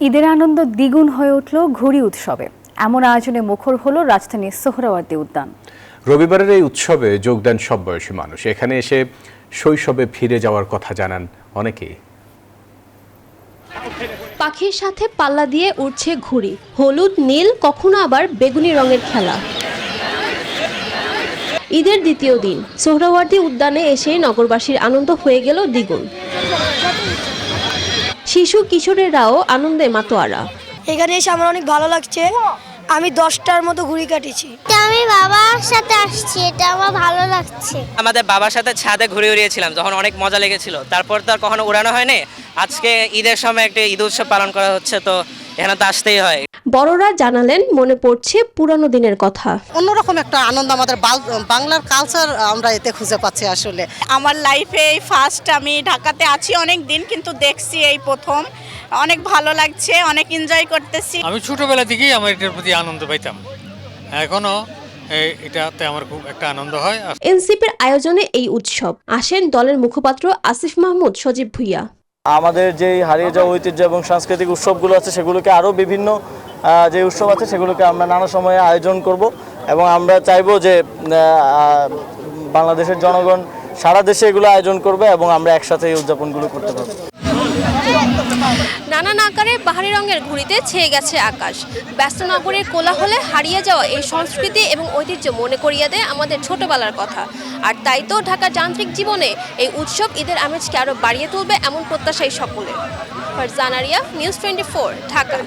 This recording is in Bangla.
ঈদের আনন্দ দ্বিগুণ হয়ে উঠল ঘুড়ি উৎসবে। এমন আয়োজনে মুখর হলো রাজধানীর সোহরাওয়ার্দী উদ্যান। রবিবারের এই উৎসবে যোগ দেন সব বয়সী মানুষ। এখানে এসে শৈশবে ফিরে যাওয়ার কথা জানান অনেকেই। পাখির সাথে পাল্লা দিয়ে উড়ছে ঘুড়ি, হলুদ নীল কখনো আবার বেগুনি রঙের খেলা। ঈদের দ্বিতীয় দিন সোহরাওয়ার্দী উদ্যানে এসে নগরবাসীর আনন্দ হয়ে গেল দ্বিগুণ। শিশু কিশোরেরাও আনন্দে মাতোয়ারা। এখানে এসে আমার অনেক ভালো লাগছে। আমি 10টার মতো ঘুড়ি কাটিছি। আমি বাবার সাথে আসছি, এটা আমার ভালো লাগছে। আমাদের বাবার সাথে ছাদে ঘুরে উড়িয়েছিলাম, তখন অনেক মজা লেগেছিল। তারপর তো আর কখনো উড়ানো হয়নি। আজকে ঈদের সময় একটা ঈদ উৎসব পালন করা হচ্ছে, তো এখানে তো আসতেই হয়। বড়রা জানালেন মনে পড়ছে পুরানো দিনের কথা। অন্যরকম একটা আনন্দ আমাদের বাংলার কালচার আমরা এতে খুঁজে পাচ্ছি। আসলে আমার লাইফে এই ফার্স্ট, আমি ঢাকাতে আছি অনেক দিন, কিন্তু দেখছি এই প্রথম। অনেক ভালো লাগছে, অনেক এনজয় করতেছি। আমি ছোটবেলা থেকেই আমার এটার প্রতি আনন্দ পাইতাম, এখনো এটাতে আমার খুব একটা আনন্দ হয়। এনসিপির আয়োজনে এই উৎসব আসেন দলের মুখপাত্র আসিফ মাহমুদ সজীব ভুইয়া। আমাদের যে হারিয়ে যাওয়া ঐতিহ্য এবং সাংস্কৃতিক উৎসবগুলো আছে সেগুলোকে আরও বিভিন্ন যে উৎসব আছে সেগুলোকে আমরা নানা সময়ে আয়োজন করব এবং আমরা চাইবো যে বাংলাদেশের জনগণ সারা দেশে এগুলো আয়োজন করবে এবং আমরা একসাথে এই উদযাপনগুলো করতে পারবো। নানান আকারের বাহারি রঙের ঘুড়িতে ছেয়ে গেছে আকাশ। ব্যস্ত নগরের কোলাহলে হারিয়ে যাওয়া এই সংস্কৃতি এবং ঐতিহ্য মনে করিয়ে দেয় আমাদের ছোটবেলার কথা। আর তাই তো ঢাকার যান্ত্রিক জীবনে এই উৎসব ঈদের আমেজকে আরও বাড়িয়ে তুলবে এমন প্রত্যাশাই সকলের। ফারজানা রিয়া, নিউজ 24, ঢাকা।